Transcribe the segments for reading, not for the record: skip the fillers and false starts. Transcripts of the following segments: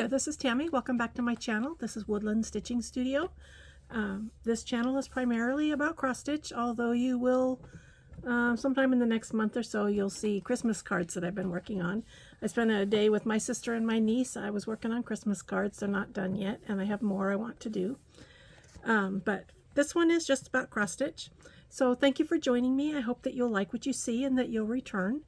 there, this is Tammy. Welcome back to my channel. This is Woodland Stitching Studio. This channel is primarily about cross stitch, although you will, sometime in the next month or so, you'll see Christmas cards that I've been working on. I spent a day with my sister and my niece. I was working on Christmas cards. They're not done yet, and I have more I want to do. But this one is just about cross stitch. So thank you for joining me. I hope that you'll like what you see and that you'll return.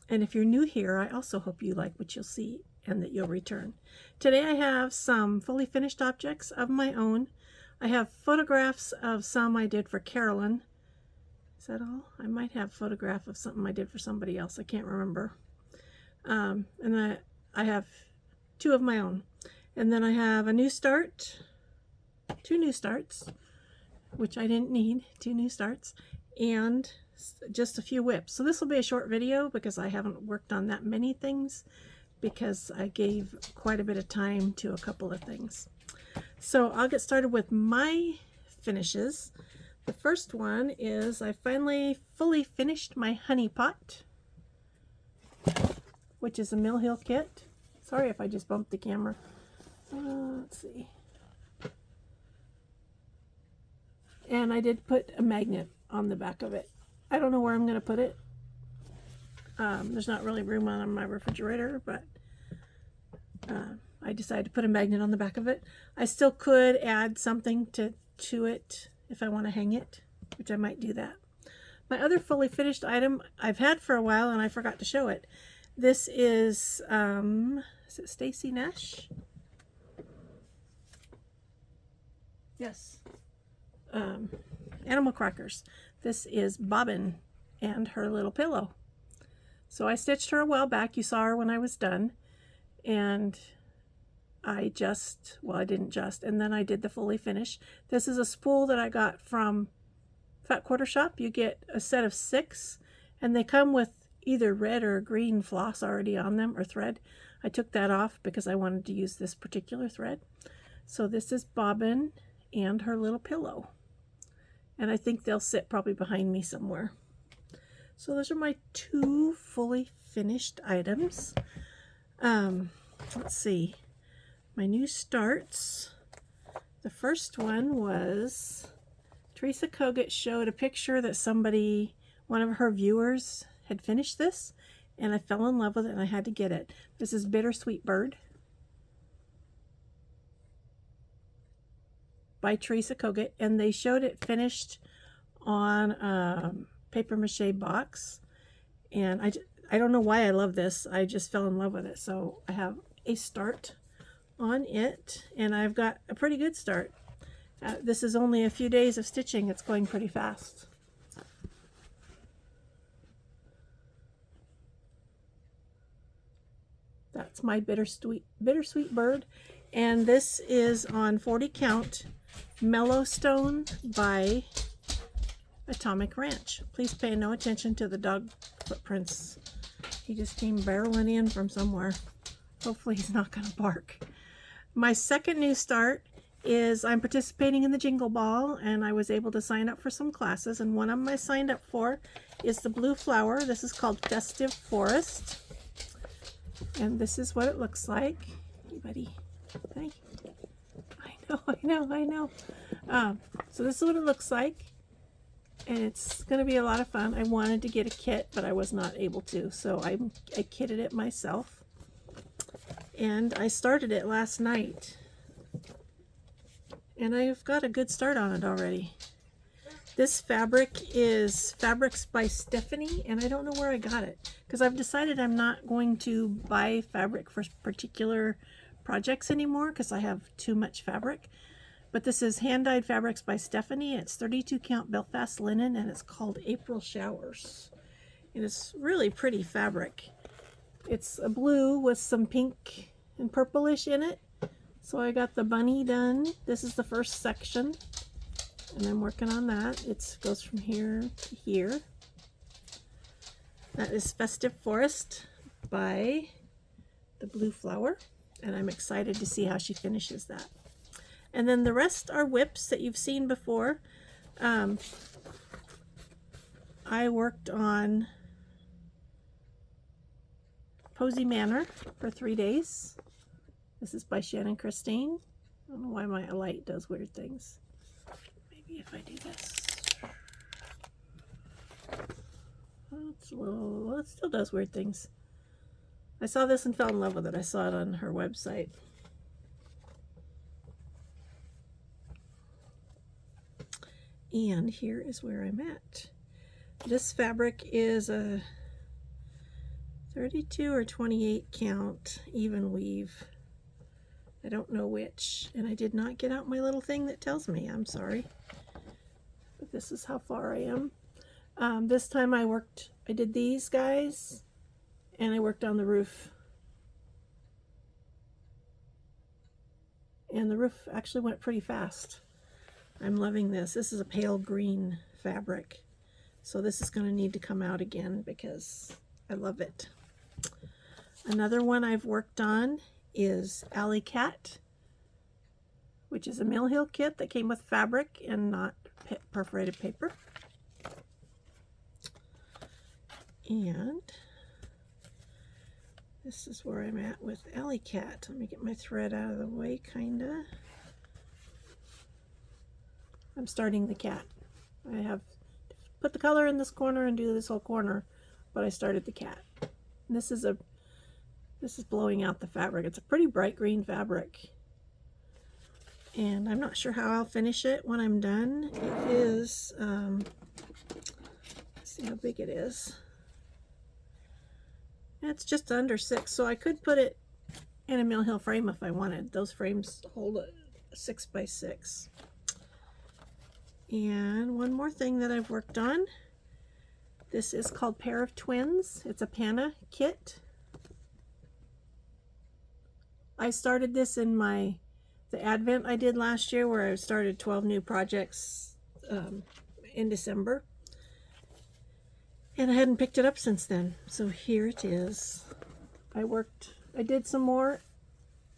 And if you're new here, I also hope you like what you'll see and that you'll return. Today I have some fully finished objects of my own. I have photographs of some I did for Carolyn. Is that all? I might have a photograph of something I did for somebody else. I can't remember. And then I have two of my own. And then I have a new start, two new starts, which I didn't need, two new starts, and just a few whips. So this will be a short video because I haven't worked on that many things because I gave quite a bit of time to a couple of things. So I'll get started with my finishes. The first one is I finally fully finished my honey pot, which is a Mill Hill kit. Sorry if I just bumped the camera. Let's see. And I did put a magnet on the back of it. I don't know where I'm going to put it. There's not really room on my refrigerator, but I decided to put a magnet on the back of it. I still could add something to it if I want to hang it, which I might do that. My other fully finished item I've had for a while and I forgot to show it. This is it Stacy Nash? Yes. Animal crackers. This is Bobbin and her little pillow. So I stitched her a while back. You saw her when I was done. And I didn't just, and then I did the fully finish. This is a spool that I got from Fat Quarter Shop. You get a set of 6, and they come with either red or green floss already on them, or thread. I took that off because I wanted to use this particular thread. So this is Bobbin and her little pillow. And I think they'll sit probably behind me somewhere. So those are my two fully finished items. Let's see. My new starts. The first one was Teresa Kogut showed a picture that somebody, one of her viewers, had finished this, and I fell in love with it and I had to get it. This is Bittersweet Bird by Teresa Kogut, and they showed it finished on a paper mache box, and I don't know why I love this. I just fell in love with it. So I have a start on it, and I've got a pretty good start. This is only a few days of stitching. It's going pretty fast. That's my Bittersweet Bird, and this is on 40 count Mellowstone by Atomic Ranch. Please pay no attention to the dog footprints. He just came barreling in from somewhere. Hopefully he's not going to bark. My second new start is I'm participating in the Jingle Ball, and I was able to sign up for some classes, and one of them I signed up for is the Blue Flower. This is called Festive Forest, and this is what it looks like. Hey buddy. Hi. I know. So this is what it looks like, and it's going to be a lot of fun. I wanted to get a kit, but I was not able to, so I kitted it myself, and I started it last night, and I've got a good start on it already. This fabric is Fabrics by Stephanie, and I don't know where I got it because I've decided I'm not going to buy fabric for particular projects anymore because I have too much fabric. But this is hand-dyed Fabrics by Stephanie. It's 32 count Belfast linen, and it's called April Showers. And it's really pretty fabric. It's a blue with some pink and purplish in it. So I got the bunny done. This is the first section, and I'm working on that. It goes from here to here. That is Festive Forest by the Blue Flower, and I'm excited to see how she finishes that. And then the rest are whips that you've seen before. I worked on Posy Manor for 3 days. This is by Shannon Christine. I don't know why my light does weird things. Maybe if I do this. It's a little, well, it still does weird things. I saw this and fell in love with it. I saw it on her website. And here is where I'm at. This fabric is a 32 or 28 count even weave. I don't know which, and I did not get out my little thing that tells me. I'm sorry. But this is how far I am. This time I did these guys, and I worked on the roof. And the roof actually went pretty fast. I'm loving this. This is a pale green fabric. So this is going to need to come out again because I love it. Another one I've worked on is Alley Cat, which is a Mill Hill kit that came with fabric and not perforated paper. And this is where I'm at with Alley Cat. Let me get my thread out of the way, kinda. I'm starting the cat. I have put the color in this corner and do this whole corner, but I started the cat. And this is blowing out the fabric. It's a pretty bright green fabric. And I'm not sure how I'll finish it when I'm done. It is, let's see how big it is. It's just under 6, so I could put it in a Mill Hill frame if I wanted. Those frames hold a 6 by 6. And one more thing that I've worked on. This is called Pair of Twins. It's a Panna kit. I started this in the Advent I did last year, where I started 12 new projects in December. And I hadn't picked it up since then. So here it is. I did some more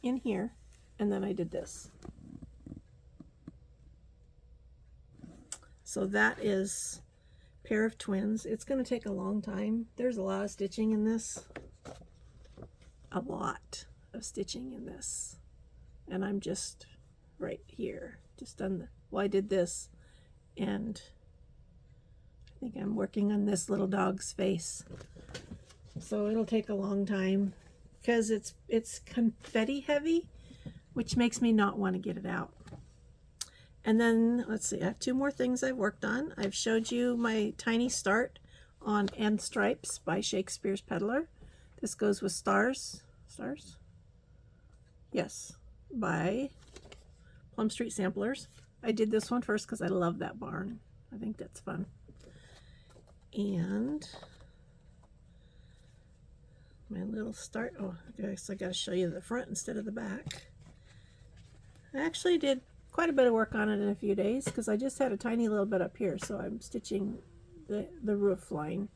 in here, and then I did this. So that is Pair of Twins. It's going to take a long time. There's a lot of stitching in this. A lot of stitching in this. And I'm just right here. Just done I did this, and I think I'm working on this little dog's face. So it'll take a long time because it's confetti heavy, which makes me not want to get it out. And then, let's see, I have 2 more things I've worked on. I've showed you my tiny start on End Stripes by Shakespeare's Peddler. This goes with Stars? Yes, by Plum Street Samplers. I did this one first because I love that barn. I think that's fun. And my little start, oh, I guess I got to show you the front instead of the back. I actually did quite a bit of work on it in a few days because I just had a tiny little bit up here, so I'm stitching the roof line,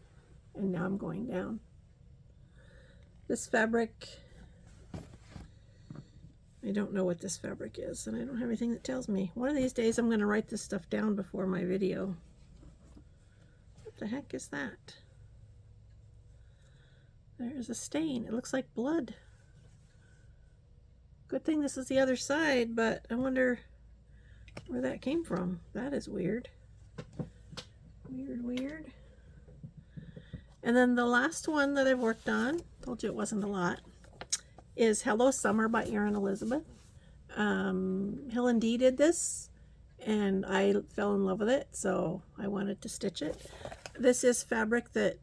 and now I'm going down. This fabric, I don't know what this fabric is, and I don't have anything that tells me. One of these days I'm going to write this stuff down before my video. What the heck is that? There's a stain. It looks like blood. Good thing this is the other side, but I wonder where that came from. That is weird. Weird. And then the last one that I've worked on, told you it wasn't a lot, is Hello Summer by Erin Elizabeth. Hill and D did this, and I fell in love with it, so I wanted to stitch it. This is fabric it's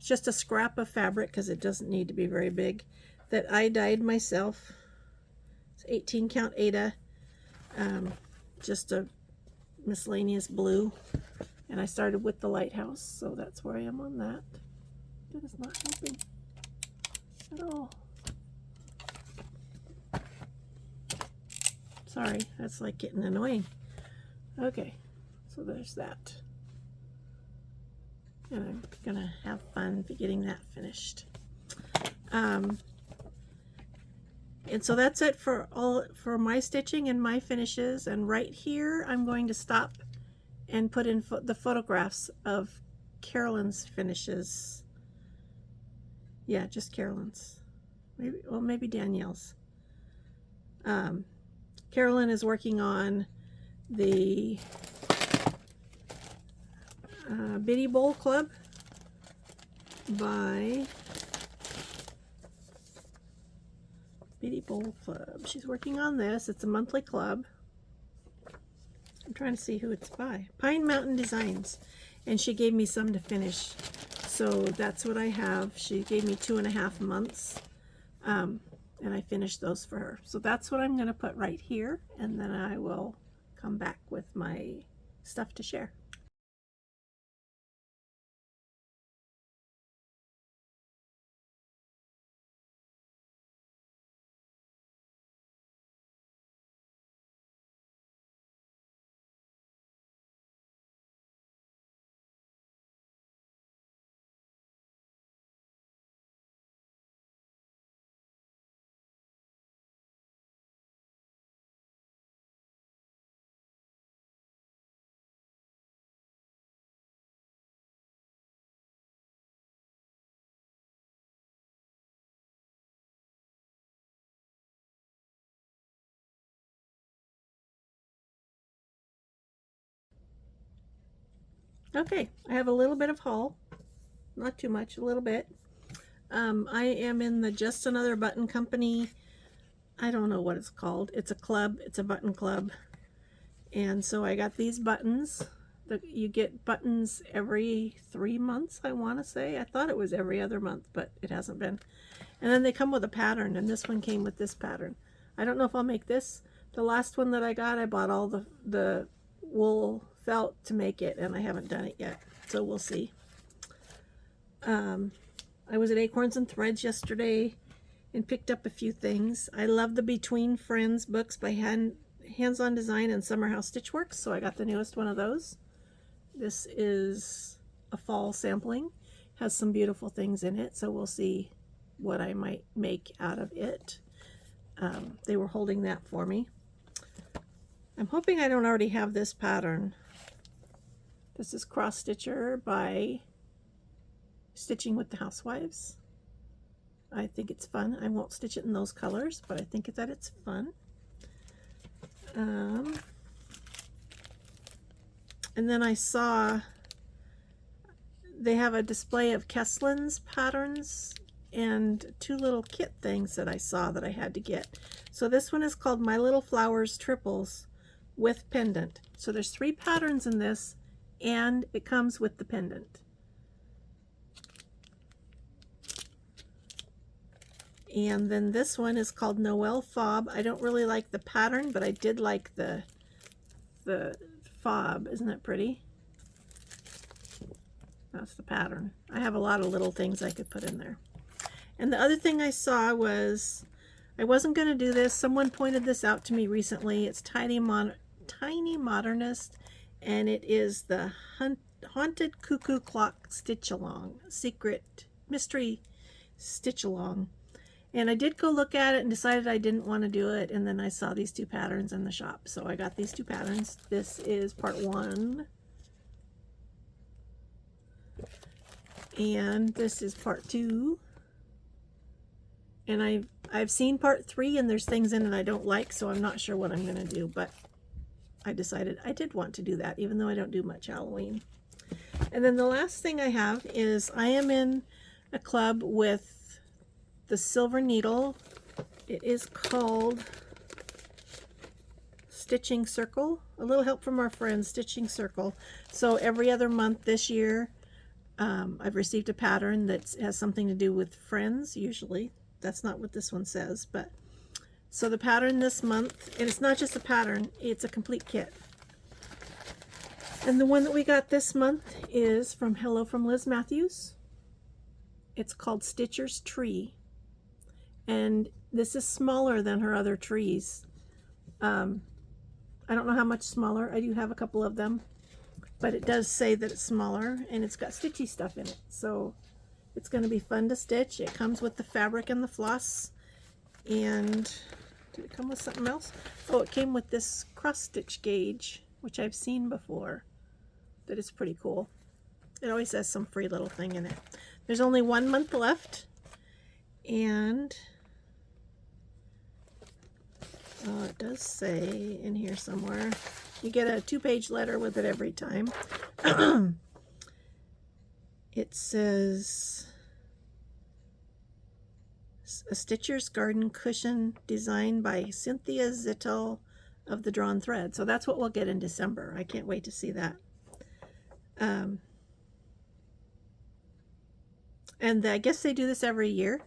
just a scrap of fabric, because it doesn't need to be very big, that I dyed myself. It's 18 count Aida, just a miscellaneous blue, and I started with the lighthouse, so that's where I am on that. That is not helping at all. Sorry, that's like getting annoying. Okay, so there's that. And I'm gonna have fun getting that finished. And so that's it for my stitching and my finishes. And right here, I'm going to stop and put in the photographs of Carolyn's finishes. Yeah, just Carolyn's. maybe Danielle's. Carolyn is working on the Bitty Bowl Club by Bitty Bowl Club. She's working on this. It's a monthly club. I'm trying to see who it's by. Pine Mountain Designs. And she gave me some to finish. So that's what I have. She gave me 2.5 months. And I finished those for her. So that's what I'm going to put right here. And then I will come back with my stuff to share. Okay, I have a little bit of haul, not too much, a little bit. I am in the Just Another Button Company. I don't know what it's called. It's a club. It's a button club. And so I got these buttons. You get buttons every 3 months, I want to say. I thought it was every other month, but it hasn't been. And then they come with a pattern, and this one came with this pattern. I don't know if I'll make this. The last one that I got, I bought all the wool felt to make it, and I haven't done it yet, so we'll see. I was at Acorns and Threads yesterday and picked up a few things. I love the Between Friends books by Hands-On Design and Summer House Stitchworks, so I got the newest one of those. This is a fall sampling. Has some beautiful things in it, so we'll see what I might make out of it. They were holding that for me. I'm hoping I don't already have this pattern. This is Cross Stitcher by Stitching with the Housewives. I think it's fun. I won't stitch it in those colors, but I think that it's fun. And then I saw they have a display of Keslin's patterns and 2 little kit things that I saw that I had to get. So this one is called My Little Flowers Triples with pendant. So there's 3 patterns in this, and it comes with the pendant. And then this one is called Noel Fob. I don't really like the pattern, but I did like the fob. Isn't that pretty? That's the pattern. I have a lot of little things I could put in there. And the other thing I saw was, I wasn't going to do this. Someone pointed this out to me recently. It's Tiny Modernist, and it is the Haunted Cuckoo Clock Stitch Along, Secret Mystery Stitch Along. And I did go look at it and decided I didn't want to do it, and then I saw these 2 patterns in the shop. So I got these 2 patterns. This is part 1. And this is part 2. And I've seen part 3, and there's things in it I don't like, so I'm not sure what I'm going to do, but I decided I did want to do that, even though I don't do much Halloween. And then the last thing I have is I am in a club with the Silver Needle. It is called Stitching Circle. A little help from our friends, Stitching Circle. So every other month this year, I've received a pattern that has something to do with friends, usually. That's not what this one says, but so the pattern this month, and it's not just a pattern, it's a complete kit. And the one that we got this month is from Hello from Liz Matthews. It's called Stitcher's Tree. And this is smaller than her other trees. I don't know how much smaller. I do have a couple of them. But it does say that it's smaller, and it's got stitchy stuff in it. So it's going to be fun to stitch. It comes with the fabric and the floss. And did it come with something else? Oh, it came with this cross stitch gauge, which I've seen before. That is pretty cool. It always has some free little thing in it. There's only 1 month left, and It does say in here somewhere, you get a 2-page letter with it every time. It says, a Stitcher's Garden Cushion designed by Cynthia Zittel of the Drawn Thread. So that's what we'll get in December. I can't wait to see that. And I guess they do this every year.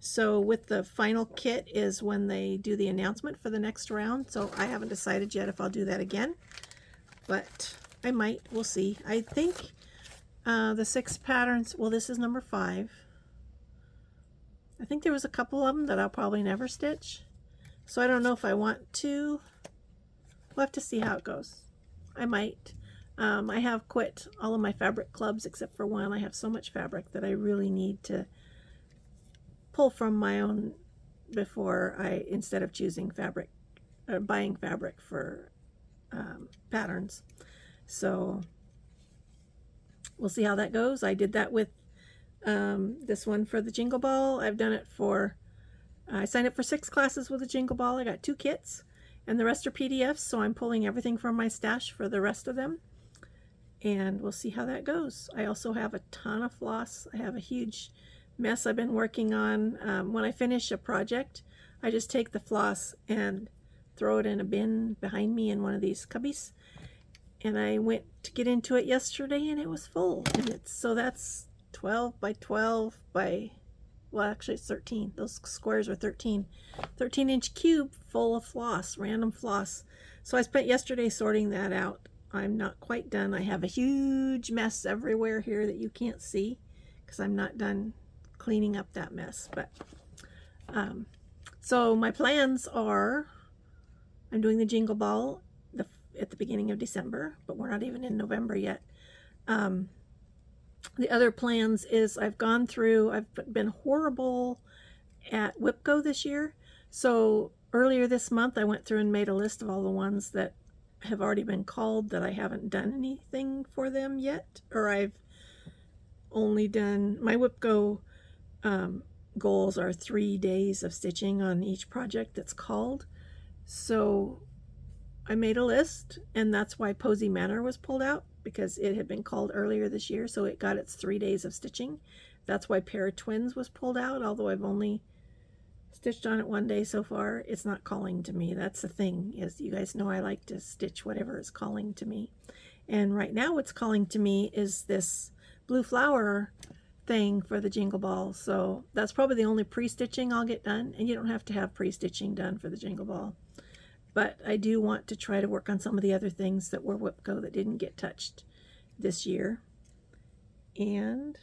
So with the final kit is when they do the announcement for the next round. So I haven't decided yet if I'll do that again, but I might. We'll see. I think the 6 patterns, well, this is number 5. I think there was a couple of them that I'll probably never stitch. So I don't know if I want to. We'll have to see how it goes. I might. I have quit all of my fabric clubs except for one. I have so much fabric that I really need to pull from my own before instead of choosing fabric or buying fabric for patterns. So we'll see how that goes. I did that with this one for the Jingle Ball. I've done it for, I signed up for 6 classes with the Jingle Ball. I got 2 kits and the rest are PDFs, so I'm pulling everything from my stash for the rest of them. And we'll see how that goes. I also have a ton of floss. I have a huge mess I've been working on. When I finish a project, I just take the floss and throw it in a bin behind me in one of these cubbies. And I went to get into it yesterday and it was full. And so that's 12 by 12 by, well, actually it's 13. Those squares are 13-inch cube full of floss, random floss. So I spent yesterday sorting that out. I'm not quite done. I have a huge mess everywhere here that you can't see because I'm not done cleaning up that mess. But so my plans are, I'm doing the Jingle Ball at the beginning of December, but we're not even in November yet. The other plans is I've gone through, I've been horrible at WIPCO this year. So earlier this month I went through and made a list of all the ones that have already been called that I haven't done anything for them yet, or I've only done, my WIPCO goals are 3 days of stitching on each project that's called. So I made a list, and that's why Posy Manor was pulled out, because it had been called earlier this year, so it got its 3 days of stitching. That's why Pair of Twins was pulled out, although I've only stitched on it 1 day so far. It's not calling to me. That's the thing, is you guys know I like to stitch whatever is calling to me. And right now what's calling to me is this blue flower thing for the Jingle Ball. So that's probably the only pre-stitching I'll get done. And you don't have to have pre-stitching done for the Jingle Ball. But I do want to try to work on some of the other things that were WIPCO that didn't get touched this year. And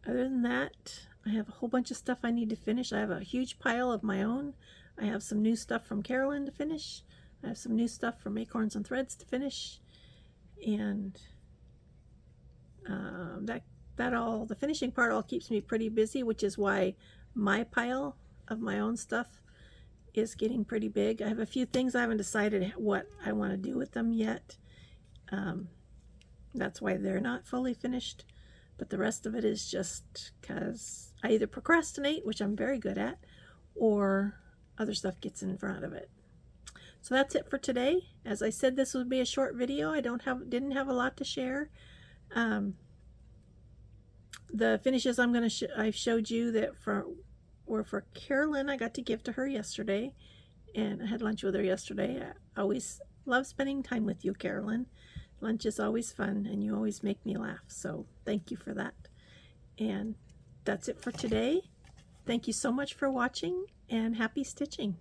other than that, I have a whole bunch of stuff I need to finish. I have a huge pile of my own. I have some new stuff from Carolyn to finish. I have some new stuff from Acorns and Threads to finish. And the finishing part all keeps me pretty busy, which is why my pile of my own stuff is getting pretty big. I have a few things I haven't decided what I want to do with them yet. That's why they're not fully finished. But the rest of it is just because I either procrastinate, which I'm very good at, or other stuff gets in front of it. So that's it for today. As I said, this would be a short video. I didn't have a lot to share. The finishes I showed you that were for Carolyn. I got to give to her yesterday, and I had lunch with her yesterday. I always love spending time with you, Carolyn. Lunch is always fun, and you always make me laugh, so thank you for that. And that's it for today. Thank you so much for watching, and happy stitching.